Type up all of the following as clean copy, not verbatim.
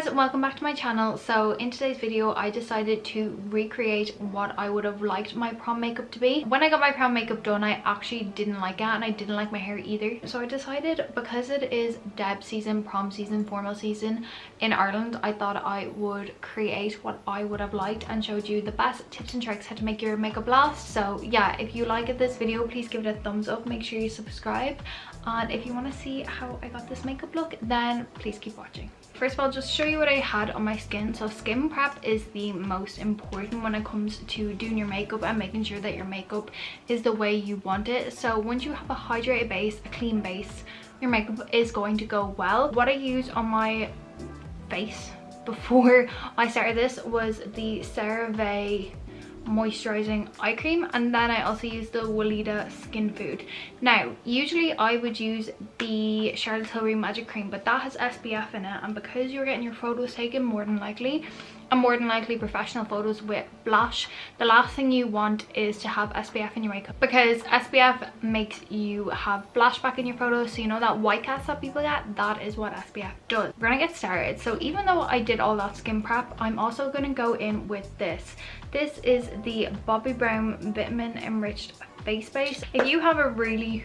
guys, welcome back to my channel. So in today's video I decided to recreate what I would have liked my prom makeup to be. When I got my prom makeup done, I actually didn't like it, and I didn't like my hair either. So I decided, because it is Debs season, prom season, formal season in Ireland, I thought I would create what I would have liked and showed you the best tips and tricks how to make your makeup last. So yeah, if you liked this video, please give it a thumbs up, make sure you subscribe, and if you want to see how I got this makeup look, then please keep watching. First of all, just show you what I had on my skin. So skin prep is the most important when it comes to doing your makeup and making sure that your makeup is the way you want it. So once you have a hydrated base, a clean base, your makeup is going to go well. What I used on my face before I started this was the CeraVe moisturizing eye cream, and then I also used the Weleda skin food. Now usually I would use the Charlotte Tilbury magic cream, but that has SPF in it, and because you're getting your photos taken more than likely professional photos with blush, the last thing you want is to have SPF in your makeup, because SPF makes you have blush back in your photos. So you know that white cast that people get, that is what SPF does. We're gonna get started. So even though I did all that skin prep, I'm also gonna go in with this. This is the Bobbi Brown Vitamin Enriched Face Base. If you have a really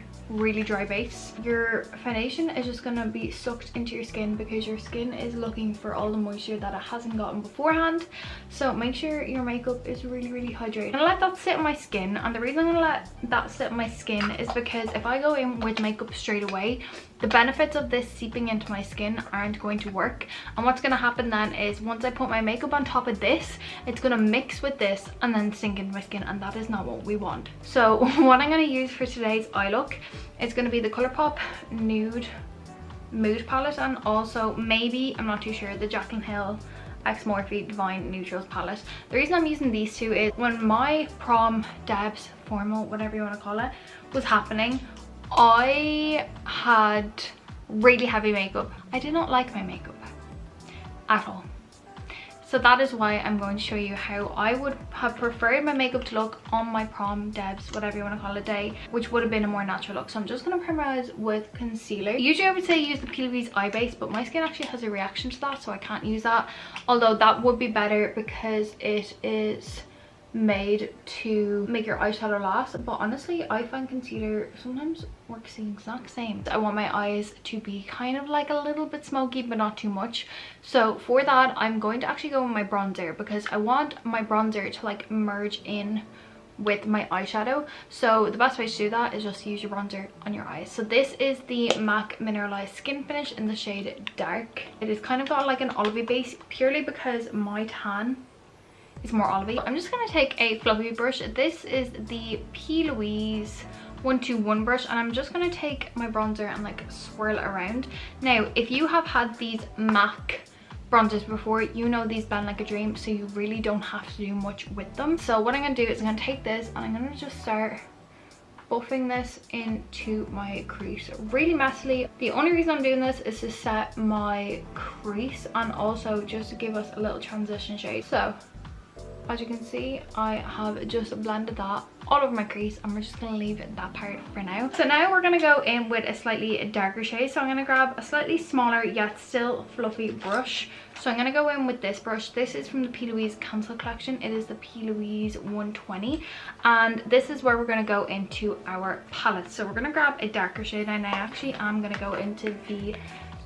dry base, your foundation is just gonna be sucked into your skin because your skin is looking for all the moisture that it hasn't gotten beforehand. So make sure your makeup is really hydrated. I'm gonna let that sit on my skin, and the reason I'm gonna let that sit on my skin is because if I go in with makeup straight away, the benefits of this seeping into my skin aren't going to work. And what's gonna happen then is, once I put my makeup on top of this, it's gonna mix with this and then sink into my skin, and that is not what we want. So what I'm gonna use for today's eye look, it's going to be the Colourpop Nude Mood Palette, and also maybe, I'm not too sure, the Jaclyn Hill X Morphe Divine Neutrals palette. The reason I'm using these two is when my prom, Debs, formal, whatever you want to call it, was happening, I had really heavy makeup. I did not like my makeup at all. So that is why I'm going to show you how I would have preferred my makeup to look on my prom, Debs, whatever you want to call it, day, which would have been a more natural look. So I'm just going to primerize with concealer. Usually I would say use the P. Louise eye base, but my skin actually has a reaction to that, so I can't use that. Although that would be better because it is made to make your eyeshadow last. But honestly, I find concealer sometimes works the exact same. I want my eyes to be kind of like a little bit smoky, but not too much. So for that, I'm going to actually go with my bronzer, because I want my bronzer to like merge in with my eyeshadow. So the best way to do that is just use your bronzer on your eyes. So this is the MAC Mineralized Skin Finish in the shade Dark. It is kind of got like an olivey base, purely because my tan is more olivey. I'm just going to take a fluffy brush. This is the P. Louise 121 brush, and I'm just going to take my bronzer and like swirl it around. Now if you have had these MAC bronzers before, you know these blend like a dream, so you really don't have to do much with them. So what I'm going to do is I'm going to take this and I'm going to just start buffing this into my crease really messily. The only reason I'm doing this is to set my crease and also just to give us a little transition shade. So as you can see, I have just blended that all over my crease, and we're just going to leave that part for now. So now we're going to go in with a slightly darker shade. So I'm going to grab a slightly smaller yet still fluffy brush. So I'm going to go in with this brush. This is from the P. Louise Cancel collection. It is the P. Louise 120, and this is where we're going to go into our palette. So we're going to grab a darker shade, and I actually am going to go into the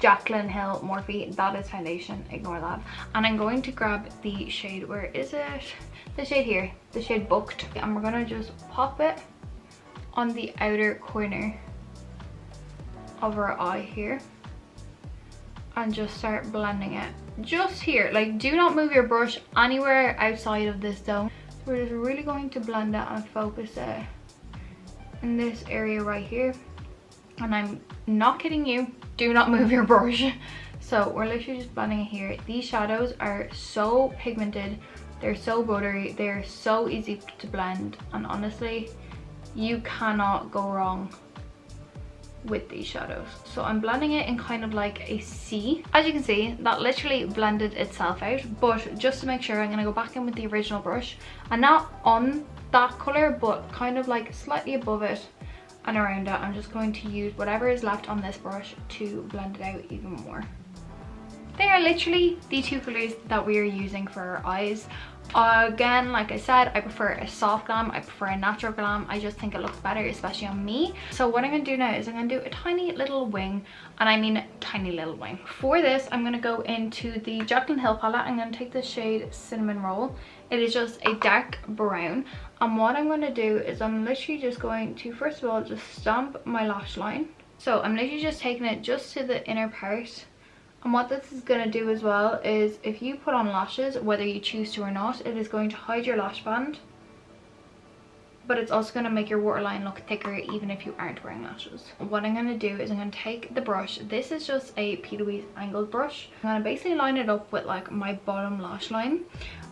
Jaclyn Hill Morphe, that is foundation, ignore that. And I'm going to grab the shade, where is it? The shade here, the shade Booked, and we're gonna just pop it on the outer corner of our eye here and just start blending it just here. Like, do not move your brush anywhere outside of this zone. So we're just really going to blend it and focus it in this area right here. And I'm not kidding you, do not move your brush. So we're literally just blending it here. These shadows are so pigmented, they're so buttery, they're so easy to blend, and honestly you cannot go wrong with these shadows. So I'm blending it in kind of like a C. As you can see, that literally blended itself out, but just to make sure, I'm going to go back in with the original brush, and not on that color but kind of like slightly above it and around it. I'm just going to use whatever is left on this brush to blend it out even more. They are literally the two colours that we are using for our eyes. Again, like I said, I prefer a soft glam, I prefer a natural glam. I just think it looks better, especially on me. So what I'm going to do now is I'm going to do a tiny little wing, and I mean tiny little wing. For this, I'm going to go into the Jaclyn Hill palette. I'm going to take the shade Cinnamon Roll. It is just a dark brown, and what I'm going to do is I'm literally just going to, first of all, just stamp my lash line. So I'm literally just taking it just to the inner part. And what this is going to do as well is, if you put on lashes, whether you choose to or not, it is going to hide your lash band. But it's also going to make your waterline look thicker even if you aren't wearing lashes. What I'm going to do is I'm going to take the brush. This is just a P. Louise angled brush. I'm going to basically line it up with like my bottom lash line.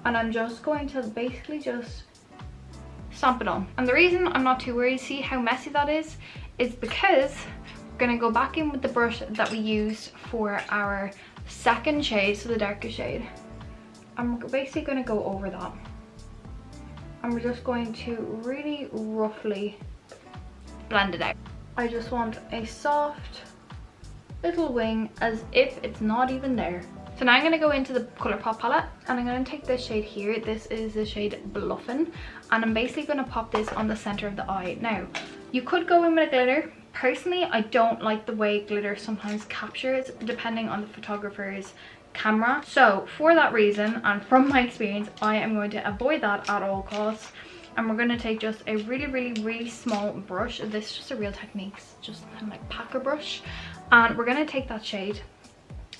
And I'm just going to basically just stamp it on. And the reason I'm not too worried, see how messy that is because going to go back in with the brush that we used for our second shade, so the darker shade. I'm basically going to go over that, and we're just going to really roughly blend it out. I just want a soft little wing as if it's not even there. So now I'm going to go into the Colourpop palette, and I'm going to take this shade here. This is the shade Bluffin', and I'm basically going to pop this on the center of the eye. Now, you could go in with a glitter. Personally, I don't like the way glitter sometimes captures depending on the photographer's camera. So for that reason, and from my experience, I am going to avoid that at all costs. And we're going to take just a really small brush. This is just a Real Techniques, just kind of like packer brush. And we're going to take that shade,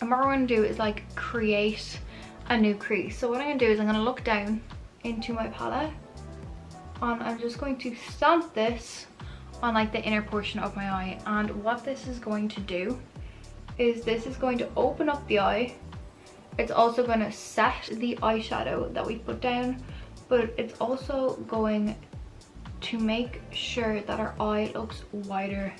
and what we're going to do is like create a new crease. So what I'm going to do is I'm going to look down into my palette, and I'm just going to stamp this on like the inner portion of my eye. And what this is going to do is this is going to open up the eye. It's also going to set the eyeshadow that we put down, but it's also going to make sure that our eye looks wider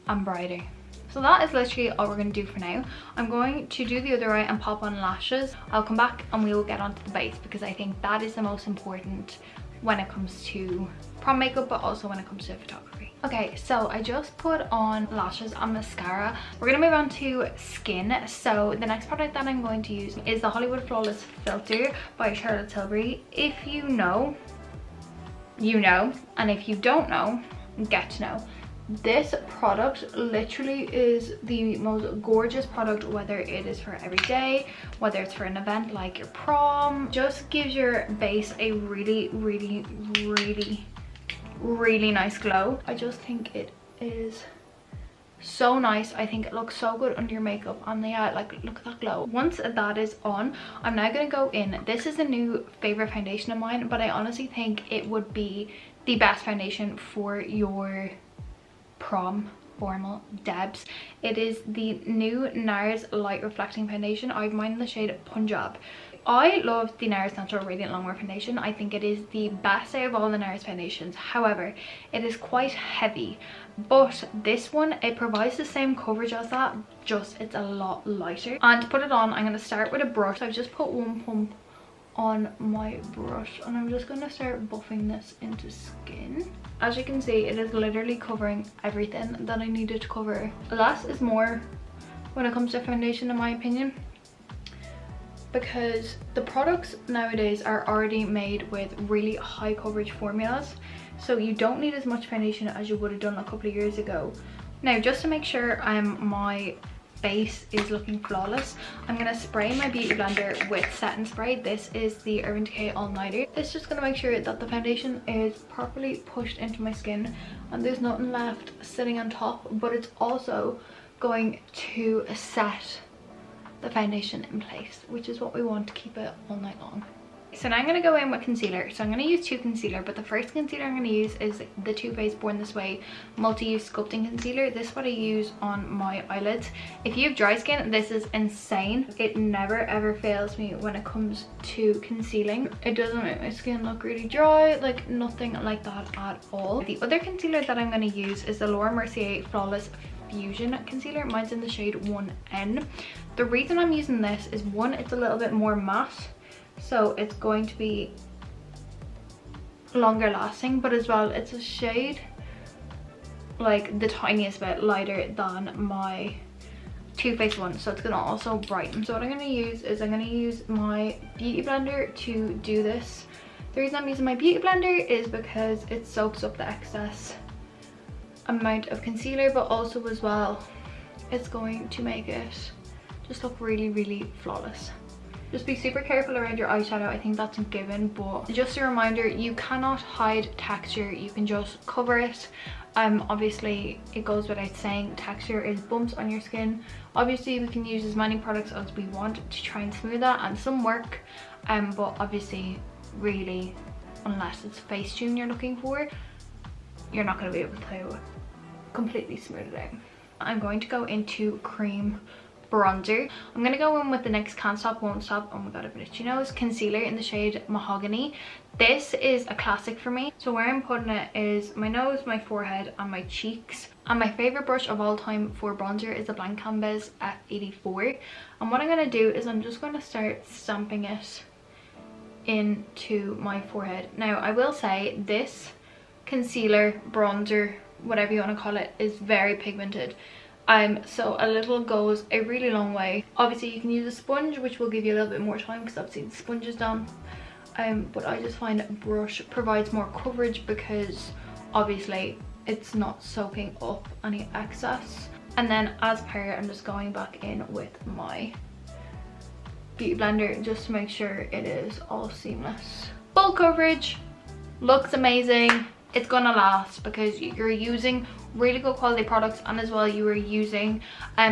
and brighter. So that is literally all we're going to do for now. I'm going to do the other eye and pop on lashes. I'll come back and we will get onto the base, because I think that is the most important when it comes to prom makeup, but also when it comes to photography. Okay, so I just put on lashes and mascara. We're gonna move on to skin. So the next product that I'm going to use is the Hollywood Flawless Filter by Charlotte Tilbury. If you know, you know, and if you don't know, get to know. This product literally is the most gorgeous product, whether it is for every day, whether it's for an event like your prom. Just gives your base a really nice glow. I just think it is so nice. I think it looks so good under your makeup, and yeah, like look at that glow. Once that is on, I'm now going to go in. This is a new favorite foundation of mine, but I honestly think it would be the best foundation for your prom formal, Debs. It is the new Nars Light Reflecting Foundation. I have mine in the shade Punjab. I love the Nars Natural Radiant Longwear Foundation. I think it is the best out of all the Nars foundations. However, it is quite heavy, but this one, it provides the same coverage as that, just it's a lot lighter. And to put it on, I'm going to start with a brush. I've just put one pump on my brush, and I'm just going to start buffing this into skin. As you can see, it is literally covering everything that I needed to cover. Less is more when it comes to foundation, in my opinion, because the products nowadays are already made with really high coverage formulas, so you don't need as much foundation as you would have done a couple of years ago. Now, just to make sure my base is looking flawless, I'm going to spray my beauty blender with setting spray. This is the Urban Decay All Nighter. This is just going to make sure that the foundation is properly pushed into my skin and there's nothing left sitting on top, but it's also going to set the foundation in place, which is what we want to keep it all night long. So now I'm going to go in with concealer. So I'm going to use two concealer, but the first concealer I'm going to use is the Too Faced Born This Way Multi-Use Sculpting Concealer. This is what I use on my eyelids. If you have dry skin, this is insane. It never ever fails me when it comes to concealing. It doesn't make my skin look really dry, like nothing like that at all. The other concealer that I'm going to use is the Laura Mercier Flawless Fusion Concealer. Mine's in the shade 1N. The reason I'm using this is, one, it's a little bit more matte, so it's going to be longer lasting, but as well it's a shade like the tiniest bit lighter than my Too Faced one, so it's gonna also brighten. So what I'm gonna use is I'm gonna use my beauty blender to do this. The reason I'm using my beauty blender is because it soaks up the excess amount of concealer, but also as well it's going to make it just look really, really flawless. Just be super careful around your eyeshadow. I think that's a given, but just a reminder, you cannot hide texture, you can just cover it. Obviously it goes without saying, texture is bumps on your skin. Obviously we can use as many products as we want to try and smooth that, and some work, but obviously really, unless it's Facetune you're looking for, you're not going to be able to completely smooth it out. I'm going to go into cream bronzer. I'm going to go in with the NYX Can't Stop Won't Stop, oh my god, I've an itchy nose, concealer in the shade Mahogany. This is a classic for me. So where I'm putting it is my nose, my forehead and my cheeks. And my favorite brush of all time for bronzer is the Blank Canvas F84. And what I'm going to do is I'm just going to start stamping it into my forehead. Now I will say this concealer, bronzer, whatever you want to call it, is very pigmented. So a little goes a really long way. Obviously you can use a sponge, which will give you a little bit more time because obviously the sponge is done. But I just find a brush provides more coverage because obviously it's not soaking up any excess. And then as per, I'm just going back in with my beauty blender just to make sure it is all seamless. Full coverage, looks amazing. It's gonna last because you're using really good quality products, and as well you are using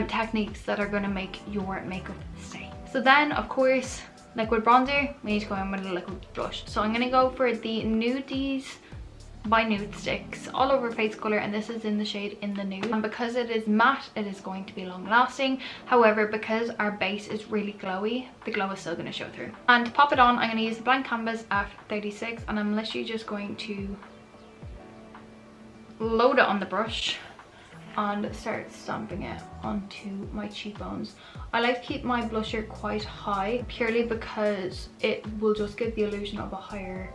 techniques that are gonna make your makeup stay. So then of course, liquid bronzer, we need to go in with a liquid blush. So I'm gonna go for the Nudies by Nude Sticks all over face color, and this is in the shade In the Nude. And because it is matte, it is going to be long lasting. However, because our base is really glowy, the glow is still going to show through. And to pop it on, I'm going to use the Blank Canvas F36, and I'm literally just going to load it on the brush and start stamping it onto my cheekbones. I like to keep my blusher quite high purely because it will just give the illusion of a higher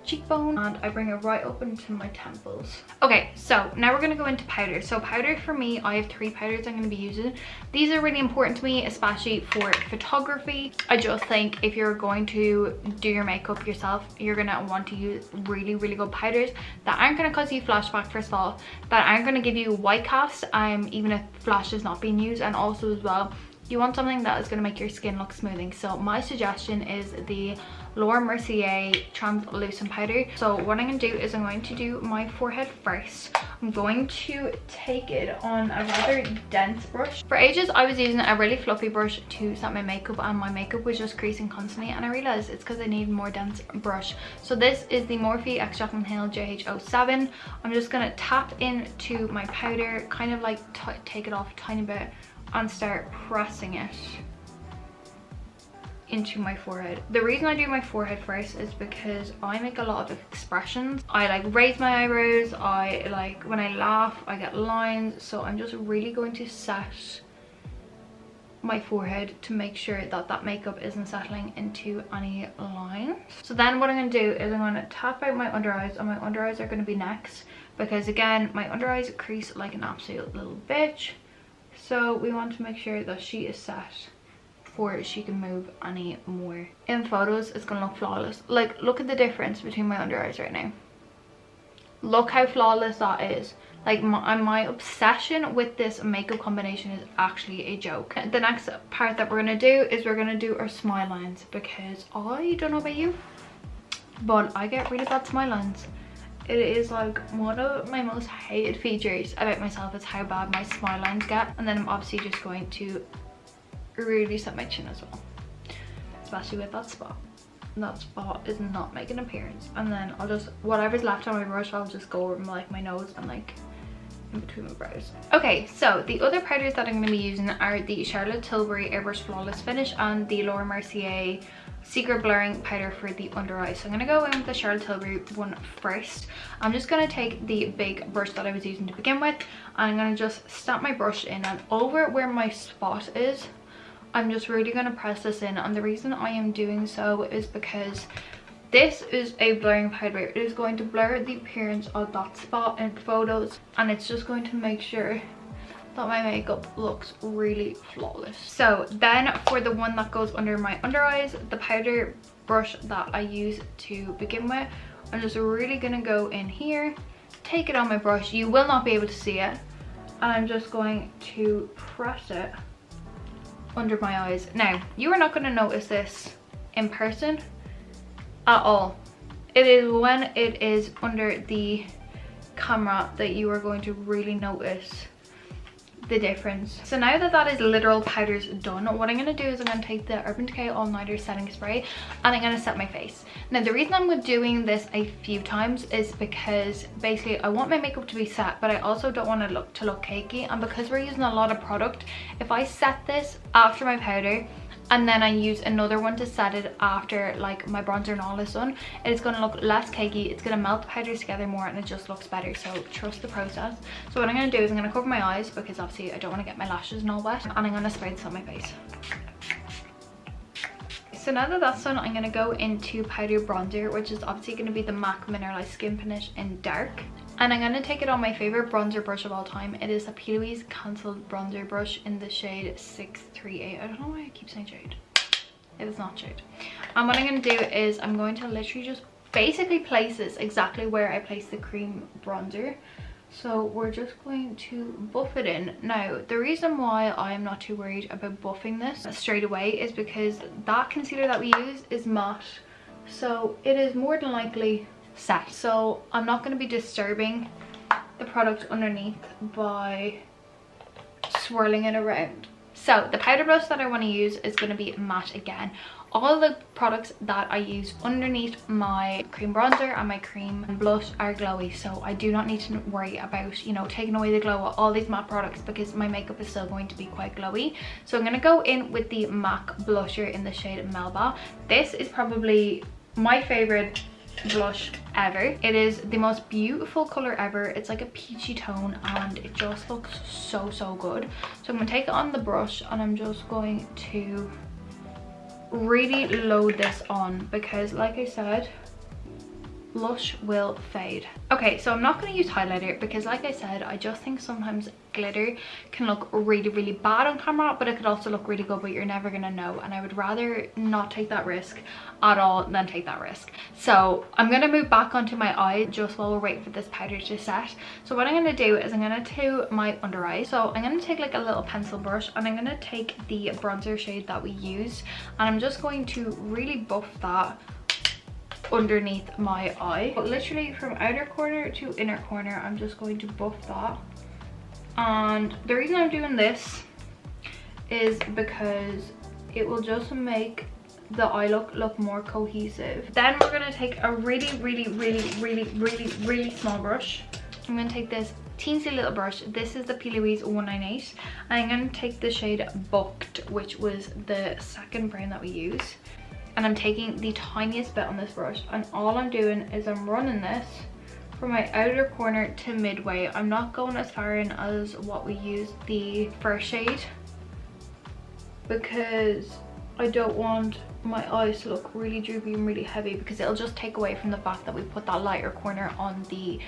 cheekbone, and I bring it right up into my temples. Okay, so now we're going to go into powder. So powder for me, I have 3 powders I'm going to be using. These are really important to me, especially for photography. I just think if you're going to do your makeup yourself, you're going to want to use really, really good powders that aren't going to cause you flashback, first of all, that aren't going to give you white cast, even if flash is not being used, and also as well, you want something that is going to make your skin look smoothing. So my suggestion is the Mercier translucent powder. So what I'm going to do is I'm going to do my forehead first. I'm going to take it on a rather dense brush. For ages I was using a really fluffy brush to set my makeup, and my makeup was just creasing constantly, and I realized it's because I need a more dense brush. So this is the Morphe Extract and Inhale JH07. I'm just going to tap into my powder, kind of like take it off a tiny bit and start pressing it into my forehead. The reason I do my forehead first is because I make a lot of expressions. I like raise my eyebrows, I like when I laugh I get lines, so I'm just really going to set my forehead to make sure that that makeup isn't settling into any lines. So then what I'm going to do is I'm going to tap out my under eyes, and my under eyes are going to be next because again my under eyes crease like an absolute little bitch. So we want to make sure that she is set before she can move any more. In photos, it's gonna look flawless. Like, look at the difference between my under eyes right now. Look how flawless that is. Like, my obsession with this makeup combination is actually a joke. The next part that we're gonna do is we're gonna do our smile lines, because I don't know about you, but I get really bad smile lines. It is like one of my most hated features about myself is how bad my smile lines get. And then I'm obviously just going to really set my chin as well, especially with that spot. That spot is not making an appearance. And then I'll just, whatever's left on my brush, I'll just go over like my nose and like in between my brows. Okay, so the other powders that I'm going to be using are the Charlotte Tilbury Airbrush Flawless Finish and the Laura Mercier Secret Blurring Powder for the under eye. So I'm going to go in with the Charlotte Tilbury one first. I'm just going to take the big brush that I was using to begin with, and I'm going to just stamp my brush in, and over where my spot is, I'm just really going to press this in. And the reason I am doing so is because this is a blurring powder. It is going to blur the appearance of that spot in photos, and it's just going to make sure that my makeup looks really flawless. So then for the one that goes under my under eyes, the powder brush that I use to begin with, I'm just really gonna go in here, take it on my brush. You will not be able to see it, and I'm just going to press it under my eyes. Now, you are not going to notice this in person at all. It is when it is under the camera that you are going to really notice the difference. So now that that is literal powders done, what I'm going to do is I'm going to take the Urban Decay All Nighter setting spray and I'm going to set my face. Now the reason I'm doing this a few times is because basically I want my makeup to be set, but I also don't want it to look cakey, and because we're using a lot of product, if I set this after my powder and then I use another one to set it after like my bronzer and all is done, it's going to look less cakey, it's going to melt the powders together more, and it just looks better. So trust the process. So what I'm going to do is I'm going to cover my eyes because obviously I don't want to get my lashes and all wet, and I'm going to spray this on my face. So now that that's done, I'm going to go into powder bronzer, which is obviously going to be the MAC Mineralized Skin Finish in dark. And I'm going to take it on my favorite bronzer brush of all time. It is a Louise Cancelled bronzer brush in the shade 638. I don't know why I keep saying shade. It is not shade. And what I'm going to do is I'm going to literally just basically place this exactly where I placed the cream bronzer. So we're just going to buff it in. Now, the reason why I am not too worried about buffing this straight away is because that concealer that we use is matte. So it is more than likely set. So I'm not going to be disturbing the product underneath by swirling it around. So the powder brush that I want to use is going to be matte again. All the products that I use underneath my cream bronzer and my cream blush are glowy, so I do not need to worry about, you know, taking away the glow of all these matte products because my makeup is still going to be quite glowy. So I'm going to go in with the MAC blusher in the shade Melba. This is probably my favorite blush ever. It is the most beautiful color ever. It's like a peachy tone and it just looks so good. So I'm going to take it on the brush and I'm just going to really load this on because, like I said, blush will fade. Okay, so I'm not going to use highlighter because, like I said, I just think sometimes glitter can look really bad on camera, but it could also look really good, but you're never going to know, and I would rather not take that risk at all than take that risk. So I'm going to move back onto my eye just while we're waiting for this powder to set. So what I'm going to do is I'm going to do my under eye. So I'm going to take like a little pencil brush and I'm going to take the bronzer shade that we used and I'm just going to really buff that underneath my eye. But literally from outer corner to inner corner, I'm just going to buff that. And the reason I'm doing this is because it will just make the eye look more cohesive. Then we're going to take a really small brush. I'm going to take this teensy little brush. This is the P. Louise 198 and I'm going to take the shade Booked, which was the second brand that we use, and I'm taking the tiniest bit on this brush, and all I'm doing is I'm running this from my outer corner to midway. I'm not going as far in as what we used the first shade because I don't want my eyes to look really droopy and really heavy, because it'll just take away from the fact that we put that lighter corner on the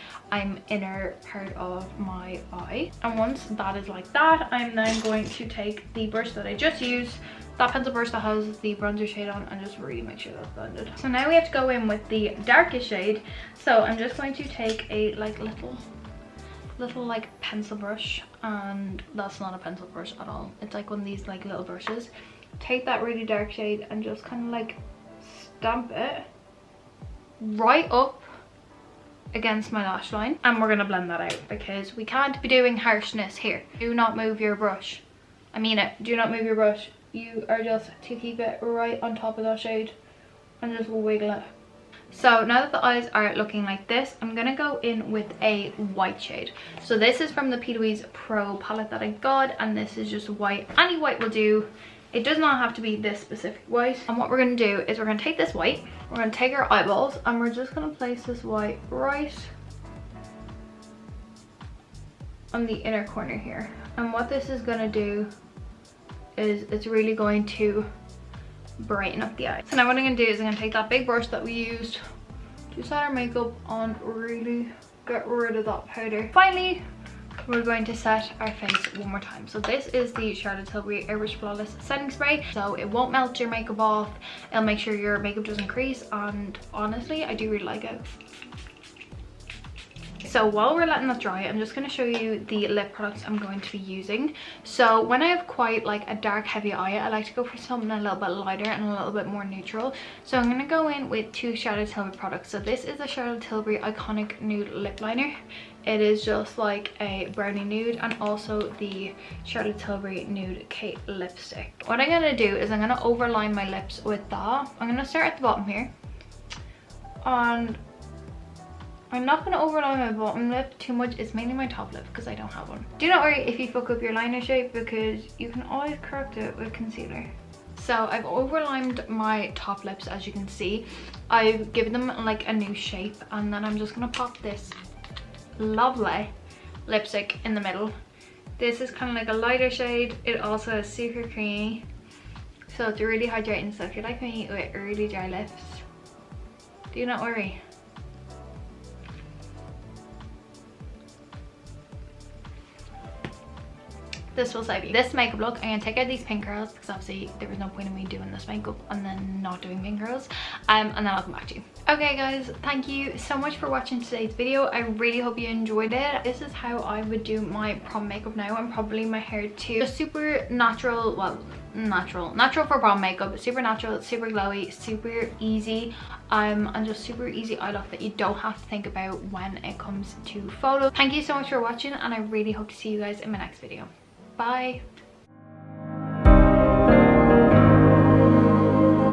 inner part of my eye. And once that is like that, I'm then going to take the brush that I just used, that pencil brush that has the bronzer shade on, and just really make sure that's blended. So now we have to go in with the darkest shade. So I'm just going to take a like little like pencil brush, and that's not a pencil brush at all. It's like one of these like little brushes. Take that really dark shade and just kind of like stamp it right up against my lash line, and we're gonna blend that out because we can't be doing harshness here. Do not move your brush. I mean it, do not move your brush. You are just to keep it right on top of that shade and just wiggle it. So now that the eyes are looking like this, I'm gonna go in with a white shade. So this is from the P. Louise Pro palette that I got, and this is just white. Any white will do. It does not have to be this specific white. And what we're going to do is we're going to take this white, we're going to take our eyeballs, and we're just going to place this white right on the inner corner here. And what this is going to do is it's really going to brighten up the eye. So now what I'm going to do is I'm going to take that big brush that we used to set our makeup on, really get rid of that powder. Finally, we're going to set our face one more time. So this is the Charlotte Tilbury Airbrush Flawless Setting Spray. So it won't melt your makeup off, it'll make sure your makeup doesn't crease, and honestly I do really like it. So while we're letting that dry, I'm just going to show you the lip products I'm going to be using. So when I have quite like a dark heavy eye, I like to go for something a little bit lighter and a little bit more neutral. So I'm going to go in with two Charlotte Tilbury products. So this is the Charlotte Tilbury Iconic Nude Lip Liner. It is just like a brownie nude, and also the Charlotte Tilbury Nude Kate lipstick. What I'm going to do is I'm going to overline my lips with that. I'm going to start at the bottom here, and I'm not going to overline my bottom lip too much. It's mainly my top lip because I don't have one. Do not worry if you fuck up your liner shape, because you can always correct it with concealer. So I've overlined my top lips, as you can see. I've given them like a new shape, and then I'm just going to pop this lovely lipstick in the middle. This is kind of like a lighter shade. It also is super creamy, so it's really hydrating. So if you're like me with really dry lips, do not worry. This will save you. This makeup look, I'm going to take out these pink curls because obviously there was no point in me doing this makeup and then not doing pink curls, and then I'll come back to you. Okay guys, thank you so much for watching today's video. I really hope you enjoyed it. This is how I would do my prom makeup now, and probably my hair too. Just super natural, well, natural for prom makeup. Super natural, super glowy, super easy, and just super easy eye look that you don't have to think about when it comes to photos. Thank you so much for watching, and I really hope to see you guys in my next video. Bye.